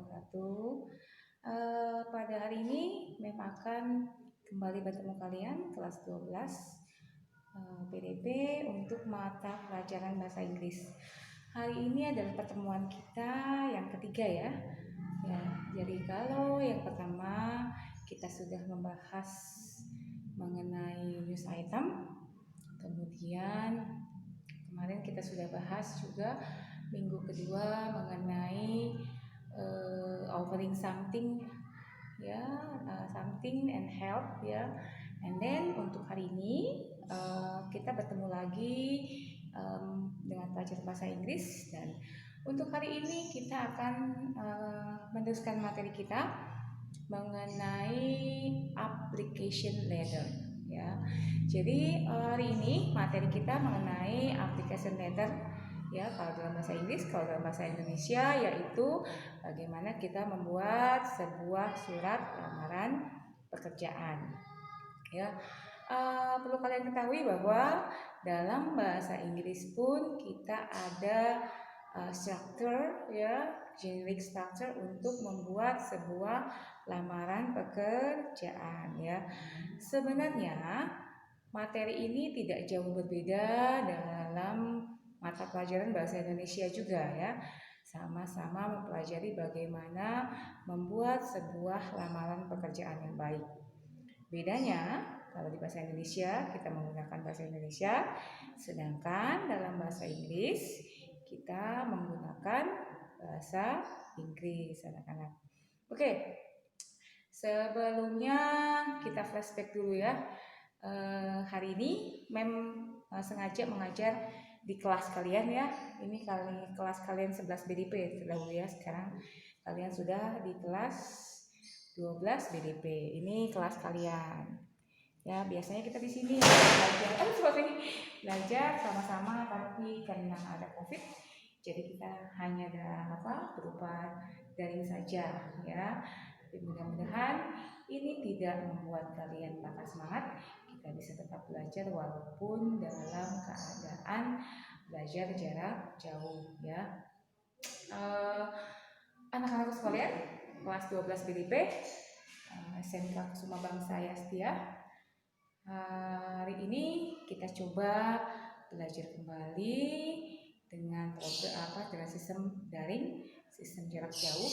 wabarakatuh. Pada hari ini Mem akan kembali bertemu kalian kelas 12 PDP untuk mata pelajaran bahasa Inggris. Hari ini adalah pertemuan kita yang ketiga ya. Jadi kalau yang pertama kita sudah membahas mengenai news item, kemudian kemarin kita sudah bahas juga minggu kedua mengenai offering something ya, something and help ya. And then untuk hari ini kita bertemu lagi dengan pelajaran bahasa Inggris, dan untuk hari ini kita akan meneruskan materi kita mengenai application letter ya. Jadi hari ini materi kita mengenai application letter ya, kalau dalam bahasa Inggris, kalau dalam bahasa Indonesia yaitu bagaimana kita membuat sebuah surat lamaran pekerjaan ya. Perlu kalian ketahui bahwa dalam bahasa Inggris pun kita ada structure ya, generic structure untuk membuat sebuah lamaran pekerjaan ya. Sebenarnya materi ini tidak jauh berbeda dalam mata pelajaran bahasa Indonesia juga ya. Sama-sama mempelajari bagaimana membuat sebuah lamaran pekerjaan yang baik. Bedanya, kalau di bahasa Indonesia kita menggunakan bahasa Indonesia, sedangkan dalam bahasa Inggris kita menggunakan bahasa Inggris, anak-anak. Oke, sebelumnya kita flashback dulu ya. Hari ini Mem sengaja mengajar di kelas kalian ya. Ini kelas kalian 11 BDP terdahulu ya. Sekarang kalian sudah di kelas 12 BDP. Ini kelas kalian. Ya, biasanya kita di sini belajar sama-sama, tapi karena ada Covid, jadi kita hanya berupa daring saja ya. Tapi mudah-mudahan ini tidak membuat kalian patah semangat. Kita bisa tetap belajar walaupun dalam keadaan belajar jarak jauh ya. Anak-anak sekalian, kelas 12 BDP, SMK Kusuma Bangsa Yastia. Hari ini kita coba belajar kembali dengan dengan sistem daring, sistem jarak jauh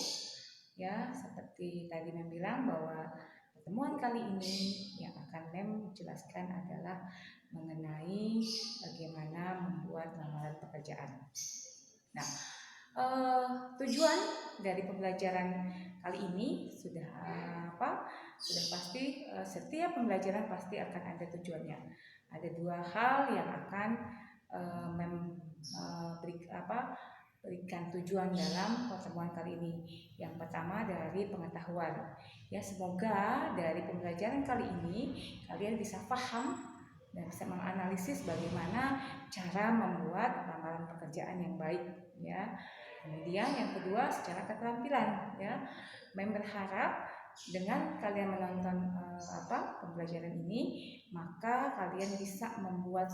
ya. Seperti tadi Mem bilang bahwa pertemuan kali ini yang akan Mem jelaskan adalah mengenai bagaimana membuat lamaran pekerjaan. Nah, tujuan dari pembelajaran kali ini sudah pasti, setiap pembelajaran pasti akan ada tujuannya. Ada dua hal yang akan berikan tujuan dalam pertemuan kali ini. Yang pertama dari pengetahuan. Ya, semoga dari pembelajaran kali ini kalian bisa paham dan bisa menganalisis bagaimana cara membuat lamaran pekerjaan yang baik ya. Kemudian yang kedua secara keterampilan ya. Mem berharap dengan kalian menonton pembelajaran ini, maka kalian bisa membuat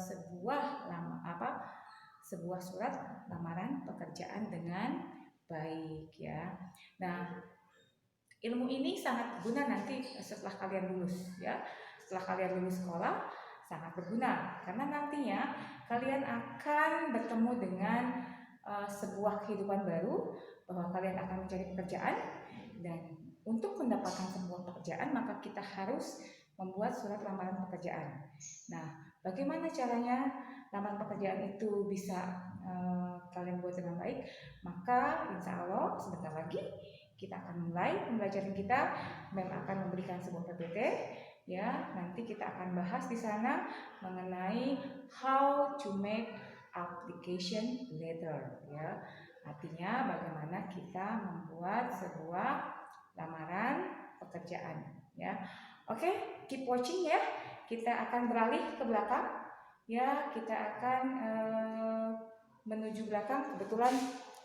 sebuah surat lamaran pekerjaan dengan baik ya. Nah, ilmu ini sangat berguna nanti setelah kalian lulus ya. Setelah kalian lulus sekolah sangat berguna karena nantinya kalian akan bertemu dengan sebuah kehidupan baru, bahwa kalian akan mencari pekerjaan, dan untuk mendapatkan sebuah pekerjaan maka kita harus membuat surat lamaran pekerjaan. Nah, bagaimana caranya lamaran pekerjaan itu bisa kalian buat dengan baik? Maka insya Allah sebentar lagi kita akan mulai pembelajaran kita. Mem akan memberikan sebuah PPT ya. Nanti kita akan bahas di sana mengenai how to make application letter ya. Artinya bagaimana kita membuat sebuah lamaran pekerjaan ya. Oke, keep watching ya. Kita akan beralih ke belakang ya. Kita akan menuju belakang. Kebetulan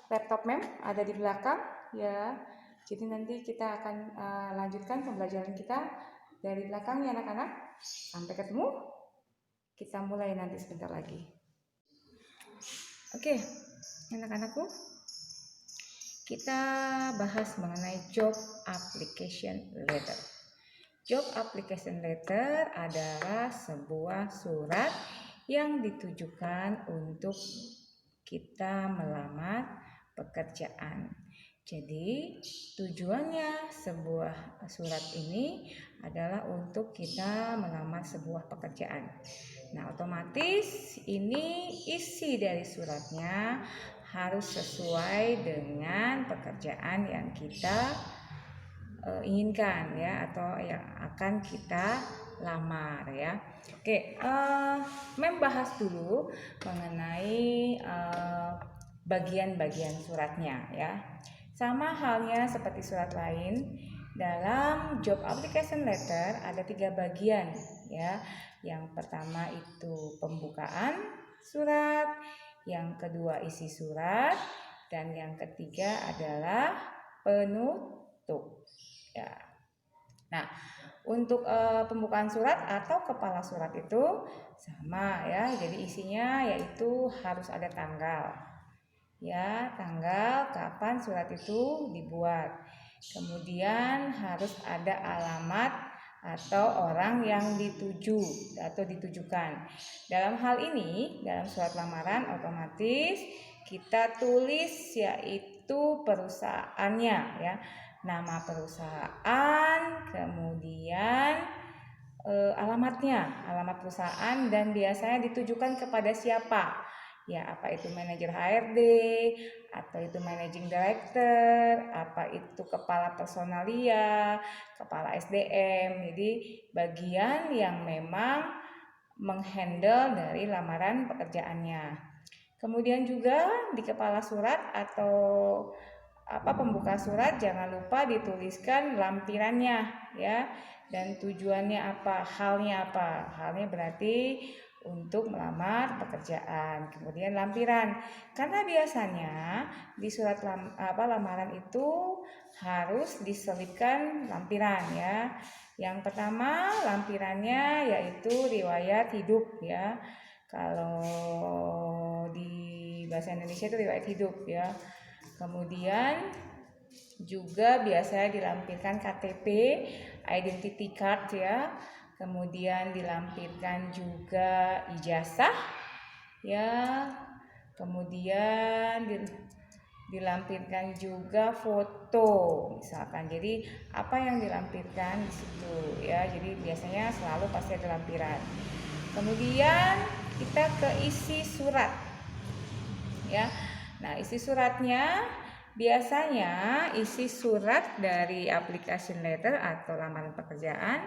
laptop Mem ada di belakang ya. Jadi nanti kita akan lanjutkan pembelajaran kita dari belakang ya anak-anak. Sampai ketemu. Kita mulai nanti sebentar lagi. Oke, anak-anakku, kita bahas mengenai job application letter. Job application letter adalah sebuah surat yang ditujukan untuk kita melamar pekerjaan. Jadi tujuannya sebuah surat ini adalah untuk kita melamar sebuah pekerjaan. Nah, otomatis ini isi dari suratnya harus sesuai dengan pekerjaan yang kita inginkan ya, atau yang akan kita lamar ya. Oke, membahas dulu mengenai bagian-bagian suratnya ya. Sama halnya seperti surat lain, dalam job application letter ada 3 bagian ya. Yang pertama itu pembukaan surat, yang kedua isi surat, dan yang ketiga adalah penutup. Ya. Nah, untuk pembukaan surat atau kepala surat itu sama ya. Jadi isinya yaitu harus ada tanggal. Ya, tanggal kapan surat itu dibuat. Kemudian harus ada alamat atau orang yang dituju atau ditujukan. Dalam hal ini, dalam surat lamaran otomatis kita tulis yaitu perusahaannya ya. Nama perusahaan, kemudian alamatnya, alamat perusahaan, dan biasanya ditujukan kepada siapa. Ya, apa itu manajer HRD, atau itu managing director, apa itu kepala personalia, kepala SDM. Jadi bagian yang memang menghandle dari lamaran pekerjaannya. Kemudian juga di kepala surat atau pembuka surat jangan lupa dituliskan lampirannya ya, dan tujuannya apa, halnya apa. Halnya berarti untuk melamar pekerjaan. Kemudian lampiran, karena biasanya di surat lamaran itu harus diselipkan lampiran ya. Yang pertama lampirannya yaitu riwayat hidup ya. Kalau di bahasa Indonesia itu riwayat hidup ya. Kemudian juga biasanya dilampirkan KTP, identity card ya. Kemudian dilampirkan juga ijazah ya. Kemudian dilampirkan juga foto misalkan. Jadi apa yang dilampirkan di situ ya. Jadi biasanya selalu pasti ada lampiran. Kemudian kita ke isi surat ya. Nah, isi suratnya biasanya isi surat dari application letter atau lamaran pekerjaan,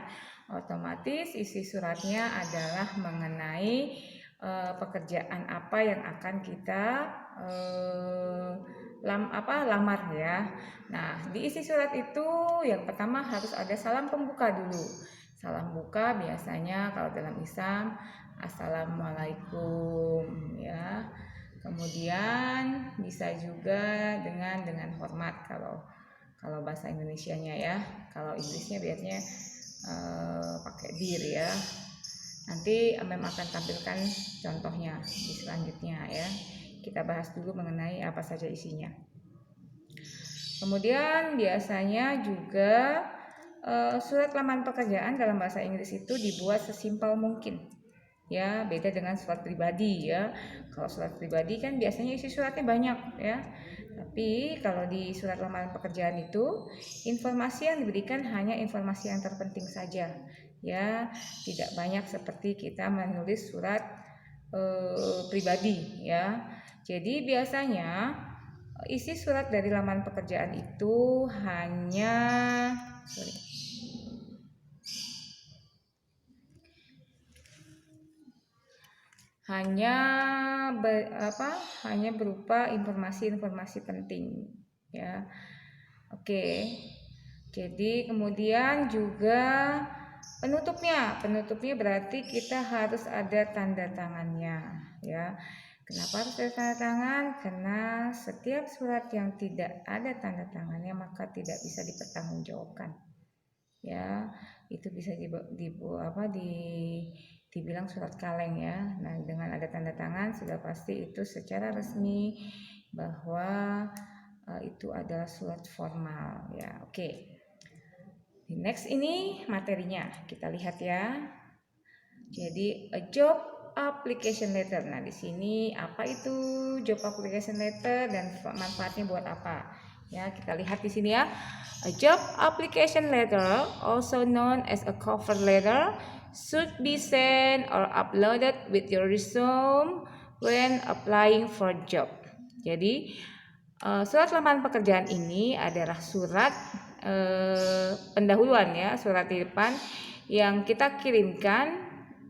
otomatis isi suratnya adalah mengenai pekerjaan apa yang akan kita lamar ya. Nah, di isi surat itu yang pertama harus ada salam pembuka dulu. Salam buka biasanya kalau dalam Islam Assalamualaikum ya. Kemudian bisa juga dengan hormat kalau bahasa Indonesianya ya. Kalau Inggrisnya biasanya pakai dear ya. Nanti Mem akan tampilkan contohnya di selanjutnya ya. Kita bahas dulu mengenai apa saja isinya. Kemudian biasanya juga surat lamaran pekerjaan dalam bahasa Inggris itu dibuat sesimpel mungkin. Ya, beda dengan surat pribadi ya. Kalau surat pribadi kan biasanya isi suratnya banyak ya. Tapi kalau di surat lamaran pekerjaan itu informasi yang diberikan hanya informasi yang terpenting saja. Ya, tidak banyak seperti kita menulis surat pribadi ya. Jadi biasanya isi surat dari lamaran pekerjaan itu hanya berupa informasi-informasi penting ya. Oke. Jadi kemudian juga penutupnya berarti kita harus ada tanda tangannya ya. Kenapa harus ada tanda tangan? Karena setiap surat yang tidak ada tanda tangannya maka tidak bisa dipertanggungjawabkan. Ya, itu bisa dibilang surat kaleng ya. Nah, dengan ada tanda tangan sudah pasti itu secara resmi bahwa itu adalah surat formal ya. Oke. Next ini materinya kita lihat ya. Jadi a job application letter. Nah, di sini apa itu job application letter dan manfaatnya buat apa? Ya, kita lihat di sini ya. A job application letter, also known as a cover letter, should be sent or uploaded with your resume when applying for job. Jadi, surat lamaran pekerjaan ini adalah surat pendahuluan ya, surat di depan yang kita kirimkan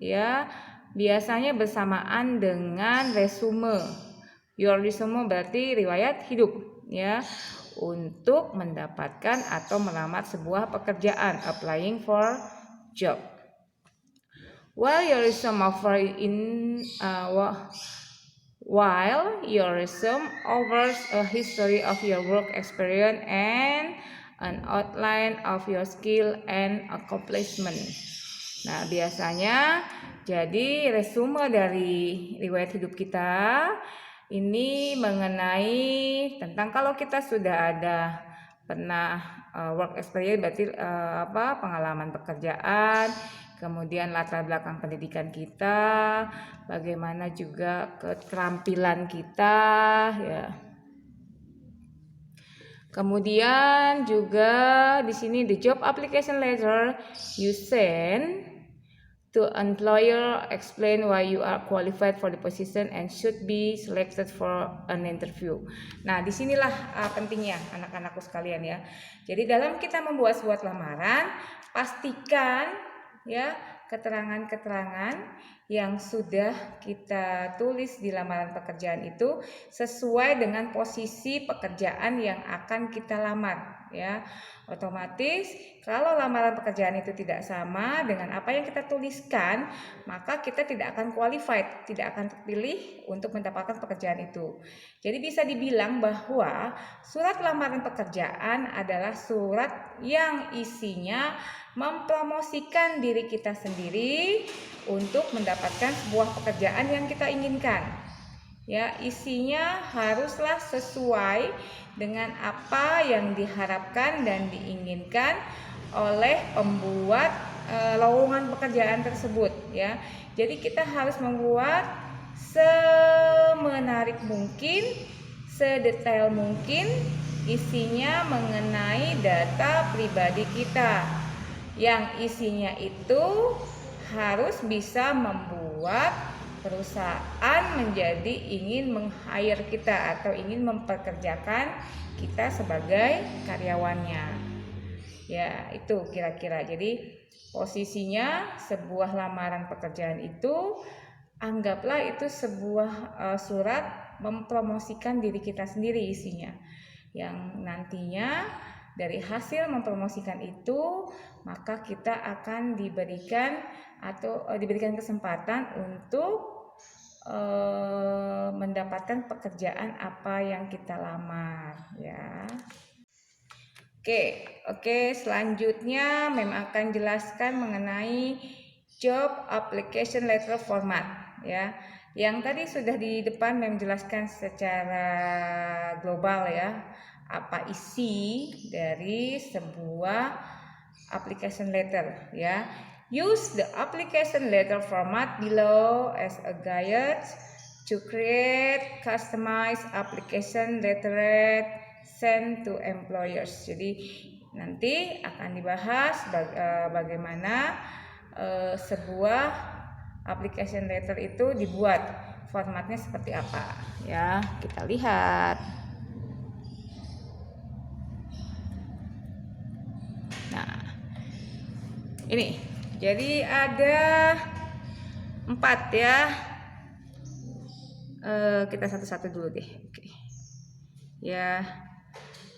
ya, biasanya bersamaan dengan resume. Your resume berarti riwayat hidup ya, untuk mendapatkan atau melamar sebuah pekerjaan, applying for job. While your resume offers a history of your work experience and an outline of your skill and accomplishment. Nah, biasanya jadi resume dari riwayat hidup kita ini mengenai tentang kalau kita sudah ada pernah work experience berarti pengalaman pekerjaan, kemudian latar belakang pendidikan kita, bagaimana juga keterampilan kita ya. Kemudian juga di sini the job application letter you send to employer explain why you are qualified for the position and should be selected for an interview. Nah, disinilah pentingnya anak-anakku sekalian ya. Jadi dalam kita membuat surat lamaran, pastikan ya keterangan-keterangan yang sudah kita tulis di lamaran pekerjaan itu sesuai dengan posisi pekerjaan yang akan kita lamar ya. Otomatis kalau lamaran pekerjaan itu tidak sama dengan apa yang kita tuliskan, maka kita tidak akan qualified, tidak akan terpilih untuk mendapatkan pekerjaan itu. Jadi bisa dibilang bahwa surat lamaran pekerjaan adalah surat yang isinya mempromosikan diri kita sendiri untuk mendapatkan sebuah pekerjaan yang kita inginkan. Ya, isinya haruslah sesuai dengan apa yang diharapkan dan diinginkan oleh pembuat lowongan pekerjaan tersebut ya. Jadi kita harus membuat semenarik mungkin, sedetail mungkin isinya mengenai data pribadi kita. Yang isinya itu harus bisa membuat perusahaan menjadi ingin meng-hire kita atau ingin mempekerjakan kita sebagai karyawannya. Ya, itu kira-kira. Jadi posisinya sebuah lamaran pekerjaan itu anggaplah itu sebuah surat mempromosikan diri kita sendiri isinya. Yang nantinya dari hasil mempromosikan itu, maka kita akan diberikan kesempatan untuk mendapatkan pekerjaan apa yang kita lamar ya. Oke, selanjutnya memang akan jelaskan mengenai job application letter format ya. Yang tadi sudah di depan menjelaskan secara global ya, apa isi dari sebuah application letter ya. Use the application letter format below as a guide to create customized application letter sent to employers. Jadi nanti akan dibahas bagaimana sebuah application letter itu dibuat, formatnya seperti apa ya. Kita lihat. Nah, ini jadi ada 4 ya. Kita satu-satu dulu deh. Oke. Ya,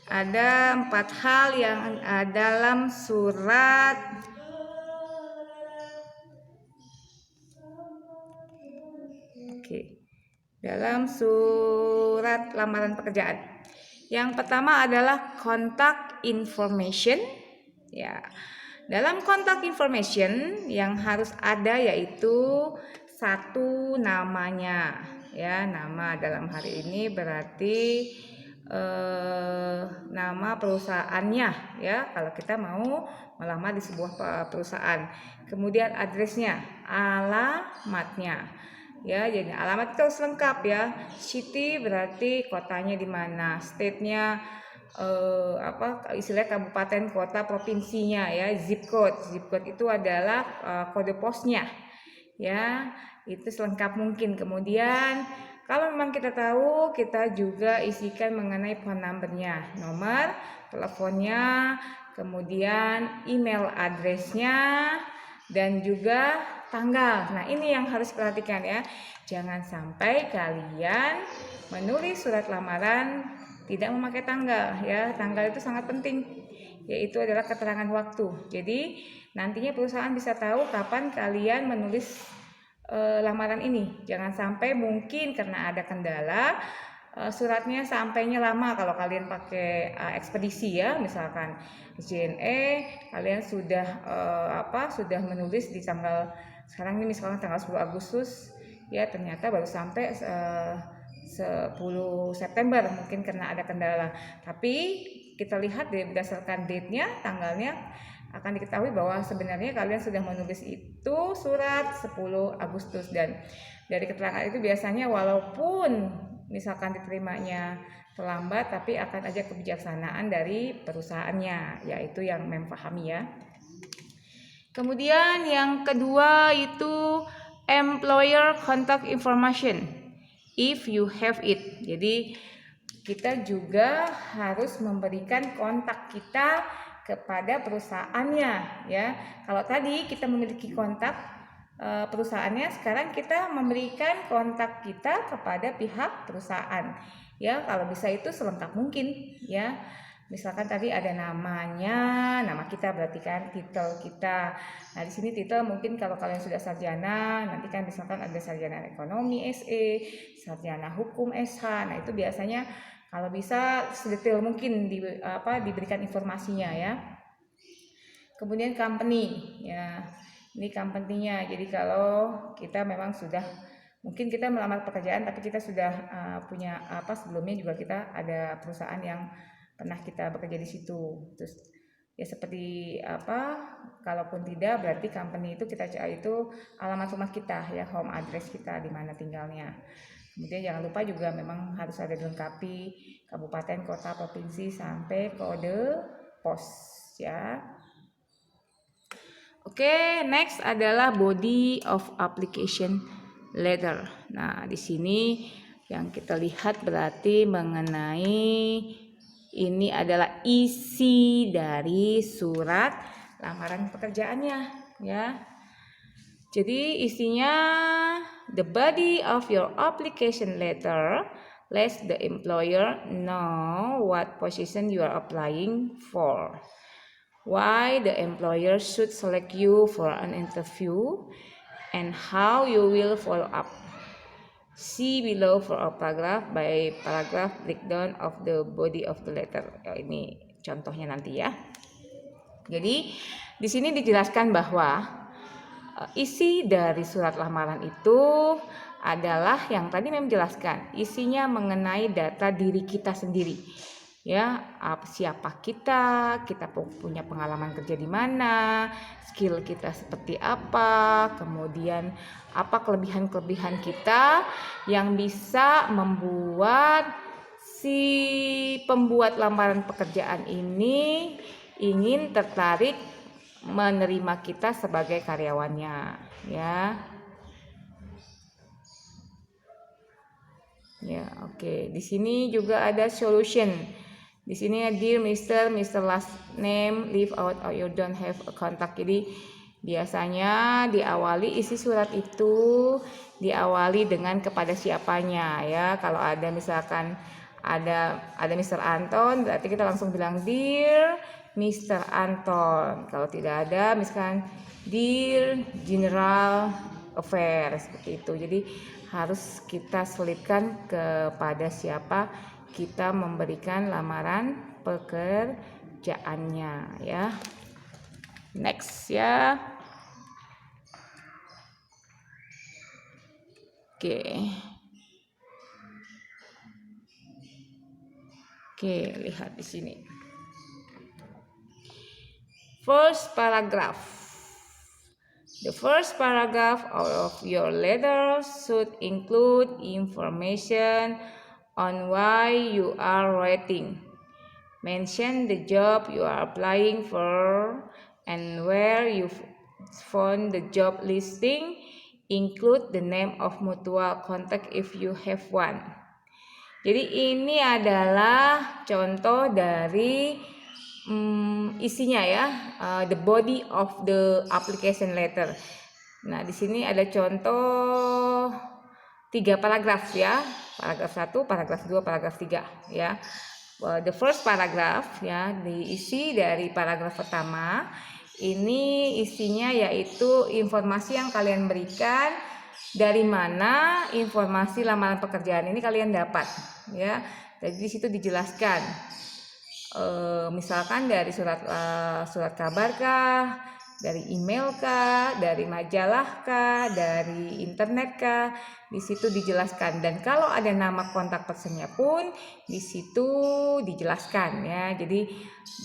ada 4 hal yang dalam surat dalam surat lamaran pekerjaan. Yang pertama adalah contact information ya. Dalam contact information yang harus ada yaitu 1 namanya ya. Nama dalam hari ini berarti nama perusahaannya ya kalau kita mau melamar di sebuah perusahaan. Kemudian addressnya, alamatnya. Ya, jadi alamat itu harus lengkap ya. City berarti kotanya di mana, state-nya istilahnya kabupaten, kota, provinsinya ya, zip code. Zip code itu adalah kode posnya. Ya, itu selengkap mungkin. Kemudian kalau memang kita tahu, kita juga isikan mengenai phone number-nya, nomor teleponnya, kemudian email address-nya, dan juga tanggal. Nah, ini yang harus perhatikan ya. Jangan sampai kalian menulis surat lamaran tidak memakai tanggal ya. Tanggal itu sangat penting, yaitu adalah keterangan waktu. Jadi, nantinya perusahaan bisa tahu kapan kalian menulis lamaran ini. Jangan sampai mungkin karena ada kendala suratnya sampainya lama kalau kalian pakai ekspedisi ya, misalkan JNE kalian sudah sudah menulis di tanggal sekarang ini misalkan tanggal 10 Agustus ya, ternyata baru sampai 10 September mungkin karena ada kendala. Tapi kita lihat berdasarkan date-nya, tanggalnya akan diketahui bahwa sebenarnya kalian sudah menulis itu surat 10 Agustus, dan dari keterangan itu biasanya walaupun misalkan diterimanya terlambat tapi akan ada kebijaksanaan dari perusahaannya, yaitu yang memahami ya. Kemudian yang kedua itu employer contact information if you have it. Jadi kita juga harus memberikan kontak kita kepada perusahaannya ya. Kalau tadi kita memiliki kontak perusahaannya, sekarang kita memberikan kontak kita kepada pihak perusahaan ya. Kalau bisa itu selengkap mungkin ya. Misalkan tadi ada namanya, nama kita berarti kan titel kita. Nah, di sini titel mungkin kalau kalian sudah sarjana, nanti kan misalkan ada sarjana ekonomi SE, sarjana hukum SH. Nah, itu biasanya kalau bisa sedetail mungkin diberikan informasinya ya. Kemudian company ya. Ini company-nya. Jadi kalau kita memang sudah mungkin kita melamar pekerjaan tapi kita sudah punya sebelumnya juga kita ada perusahaan yang pernah kita bekerja di situ. Terus ya seperti kalaupun tidak berarti company itu kita cari itu alamat rumah kita ya, home address kita di mana tinggalnya. Kemudian jangan lupa juga memang harus ada dilengkapi kabupaten, kota, provinsi sampai kode pos ya. Oke, next adalah body of application letter. Nah, di sini yang kita lihat berarti mengenai ini adalah isi dari surat lamaran pekerjaannya ya. Jadi isinya the body of your application letter lets the employer know what position you are applying for, why the employer should select you for an interview, and how you will follow up. See below for a paragraph by paragraph breakdown of the body of the letter. Ini contohnya nanti ya. Jadi di sini dijelaskan bahwa isi dari surat lamaran itu adalah yang tadi memang menjelaskan, isinya mengenai data diri kita sendiri. Ya, siapa kita punya pengalaman kerja di mana, skill kita seperti apa, kemudian apa kelebihan-kelebihan kita yang bisa membuat si pembuat lamaran pekerjaan ini ingin tertarik menerima kita sebagai karyawannya, ya. Ya, oke. Di sini juga ada solution. Di sini dear Mr. last name, leave out or you don't have a contact. Jadi biasanya diawali isi surat itu diawali dengan kepada siapanya ya. Kalau ada misalkan ada Mr. Anton, berarti kita langsung bilang dear Mr. Anton. Kalau tidak ada misalkan dear General Affairs seperti itu. Jadi harus kita selipkan kepada siapa kita memberikan lamaran pekerjaannya ya. Next ya. Oke. Oke, lihat di sini. First paragraph. The first paragraph of your letter should include information on why you are writing. Mention the job you are applying for and where you found the job listing. Include the name of mutual contact if you have one. Jadi ini adalah contoh dari isinya ya, the body of the application letter. Nah, di sini ada contoh 3 paragraf ya, paragraf 1, paragraf 2, paragraf 3 ya. The first paragraph ya, diisi dari paragraf pertama. Ini isinya yaitu informasi yang kalian berikan, dari mana informasi lamaran pekerjaan ini kalian dapat ya. Jadi di situ dijelaskan misalkan dari surat kabar kah, dari email kah, dari majalah kah, dari internet kah, di situ dijelaskan. Dan kalau ada nama kontak personnya pun di situ dijelaskan ya. Jadi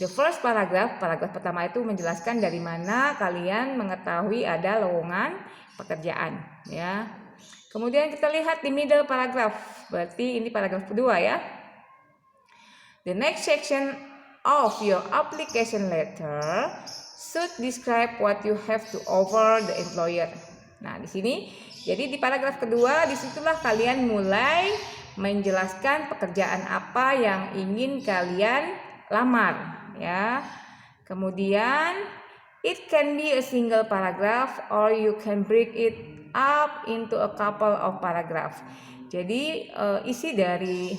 the first paragraph pertama itu menjelaskan dari mana kalian mengetahui ada lowongan pekerjaan ya. Kemudian kita lihat di middle paragraph, berarti ini paragraf kedua ya. The next section of your application letter should describe what you have to offer the employer. Nah, di sini, jadi di paragraf kedua, disitulah kalian mulai menjelaskan pekerjaan apa yang ingin kalian lamar, ya. Kemudian, it can be a single paragraph or you can break it up into a couple of paragraph. Jadi isi dari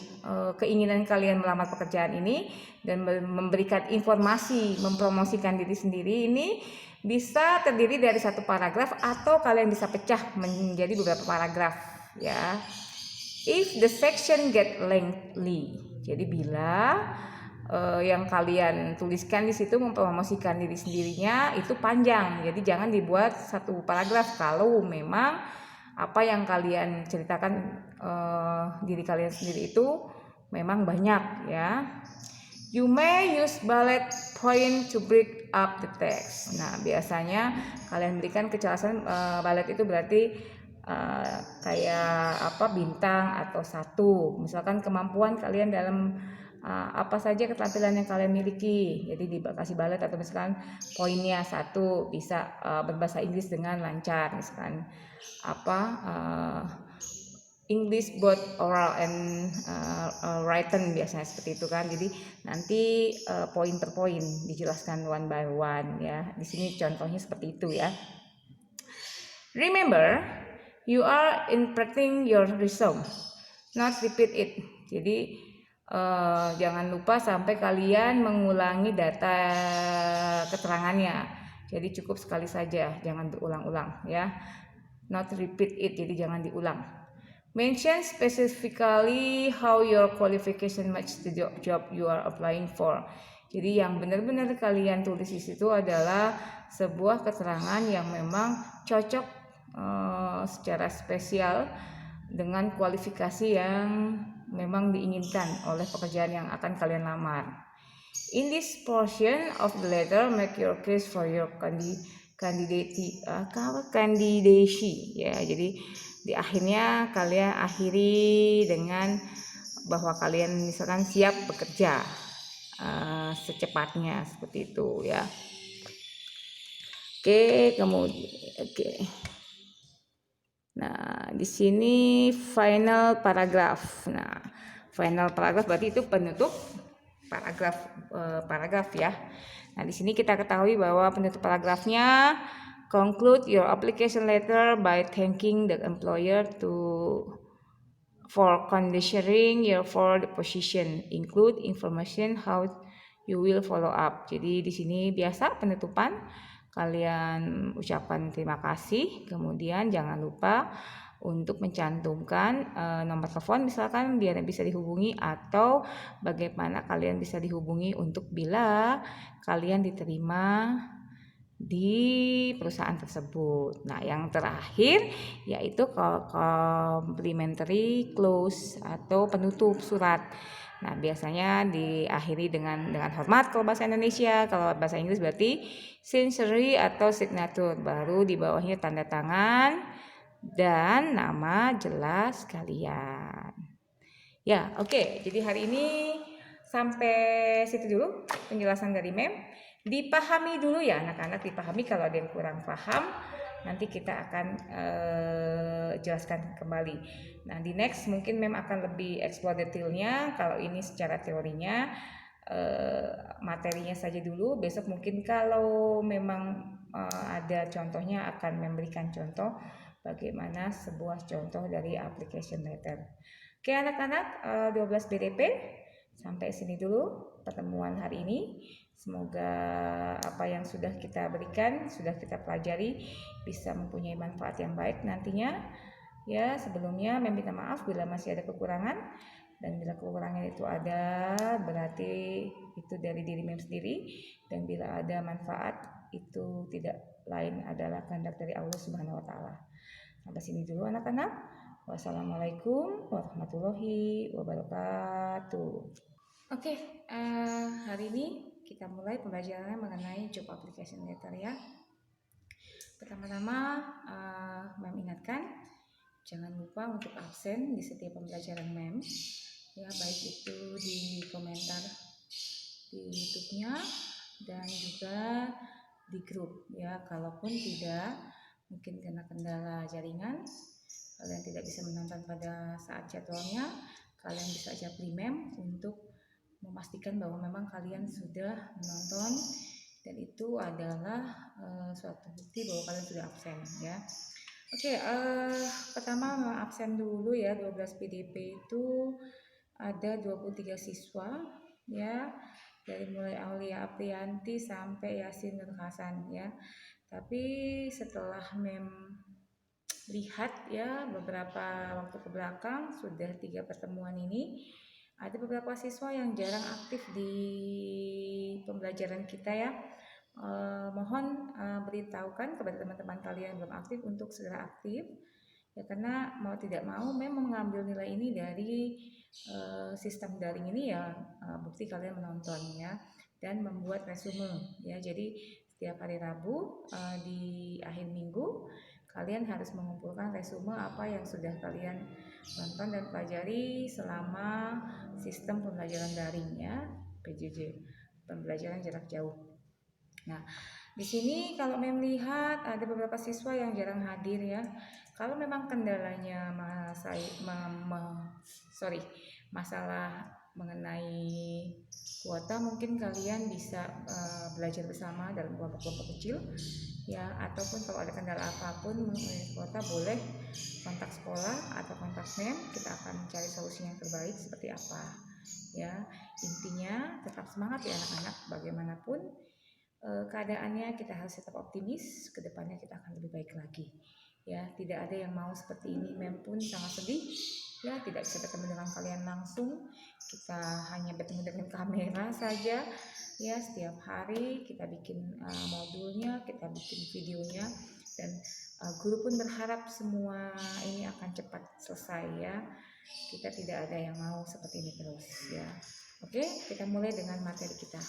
keinginan kalian melamar pekerjaan ini dan memberikan informasi, mempromosikan diri sendiri ini bisa terdiri dari satu paragraf atau kalian bisa pecah menjadi beberapa paragraf ya. If the section get lengthy, jadi bila yang kalian tuliskan di situ mempromosikan diri sendirinya itu panjang, jadi jangan dibuat satu paragraf kalau memang apa yang kalian ceritakan diri kalian sendiri itu memang banyak ya. You may use bullet point to break up the text. Nah, biasanya kalian berikan kejelasan bullet itu berarti kayak apa, bintang atau satu. Misalkan kemampuan kalian dalam apa saja keterampilan yang kalian miliki. Jadi dikasih bullet atau misalkan poinnya 1, bisa berbahasa Inggris dengan lancar, misalkan apa English both oral and written, biasanya seperti itu kan. Jadi nanti poin per poin dijelaskan one by one ya. Di sini contohnya seperti itu ya. Remember, you are interpreting your resume, not repeat it. Jadi jangan lupa sampai kalian mengulangi data keterangannya. Jadi cukup sekali saja, jangan berulang-ulang ya. Not repeat it, jadi jangan diulang. Mention specifically how your qualification match the job you are applying for. Jadi yang benar-benar kalian tulis di situ adalah sebuah keterangan yang memang cocok secara spesial dengan kualifikasi yang memang diinginkan oleh pekerjaan yang akan kalian lamar. In this portion of the letter, make your case for your candidacy ya. Jadi di akhirnya kalian akhiri dengan bahwa kalian misalkan siap bekerja secepatnya, seperti itu ya. Oke. Nah, di sini final paragraph. Nah, final paragraph berarti itu penutup paragraf ya. Nah, di sini kita ketahui bahwa penutup paragrafnya, conclude your application letter by thanking the employer for considering you for the position. Include information how you will follow up. Jadi di sini biasa penutupan kalian ucapkan terima kasih, kemudian jangan lupa untuk mencantumkan nomor telepon misalkan biar bisa dihubungi, atau bagaimana kalian bisa dihubungi untuk bila kalian diterima di perusahaan tersebut. Nah, yang terakhir yaitu complimentary close atau penutup surat. Nah, biasanya diakhiri dengan hormat kalau bahasa Indonesia. Kalau bahasa Inggris berarti signatory atau signature. Baru di bawahnya tanda tangan dan nama jelas kalian. Ya, oke. Jadi hari ini sampai situ dulu penjelasan dari Mem. Dipahami dulu ya anak-anak, dipahami. Kalau ada yang kurang paham, nanti kita akan jelaskan kembali. Nah, di next mungkin Mem akan lebih explore detailnya. Kalau ini secara teorinya, materinya saja dulu. Besok mungkin kalau memang ada contohnya akan memberikan contoh bagaimana sebuah contoh dari application letter. Oke anak-anak, 12 BDP sampai sini dulu pertemuan hari ini. Semoga apa yang sudah kita berikan, sudah kita pelajari bisa mempunyai manfaat yang baik nantinya. Ya, sebelumnya Mem minta maaf bila masih ada kekurangan, dan bila kekurangan itu ada berarti itu dari diri Mem sendiri, dan bila ada manfaat itu tidak lain adalah kehendak dari Allah Subhanahu wa taala. Sampai sini dulu anak-anak. Wassalamualaikum warahmatullahi wabarakatuh. Oke, hari ini kita mulai pembelajaran mengenai job application letter ya. Pertama-tama Mem ingatkan jangan lupa untuk absen di setiap pembelajaran Mem ya, baik itu di komentar di YouTube-nya dan juga di grup ya. Kalaupun tidak, mungkin karena kendala jaringan kalian tidak bisa menonton pada saat jadwalnya, kalian bisa japri Mem untuk memastikan bahwa memang kalian sudah menonton, dan itu adalah suatu bukti bahwa kalian sudah absen ya. Oke, pertama absen dulu ya. 12 PDP itu ada 23 siswa ya, dari mulai Aulia Aprianti sampai Yasin Nur Hasan ya. Tapi setelah Mem lihat ya beberapa waktu ke belakang, sudah 3 pertemuan ini ada beberapa siswa yang jarang aktif di pembelajaran kita ya. Mohon beritahukan kepada teman-teman kalian yang belum aktif untuk segera aktif ya, karena mau tidak mau memang mengambil nilai ini dari sistem daring ini ya, bukti kalian menonton ya, dan membuat resume ya. Jadi setiap hari Rabu di akhir minggu kalian harus mengumpulkan resume apa yang sudah kalian tonton dan pelajari selama sistem pembelajaran daring ya, PJJ, pembelajaran jarak jauh. Nah, di sini kalau Mem lihat ada beberapa siswa yang jarang hadir ya. Kalau memang kendalanya masalah mengenai kuota, mungkin kalian bisa belajar bersama dalam kelompok-kelompok kecil ya, ataupun kalau ada kendala apapun mengenai kuota boleh kontak sekolah atau kontak Mem, kita akan cari solusi yang terbaik seperti apa ya. Intinya tetap semangat ya anak-anak, bagaimanapun keadaannya kita harus tetap optimis, kedepannya kita akan lebih baik lagi ya. Tidak ada yang mau seperti ini. Mem pun sangat sedih ya, tidak bisa bertemu dengan kalian langsung, kita hanya bertemu dengan kamera saja ya. Setiap hari kita bikin modulnya, kita bikin videonya, dan guru pun berharap semua ini akan cepat selesai ya. Kita tidak ada yang mau seperti ini terus ya. Oke, kita mulai dengan materi kita.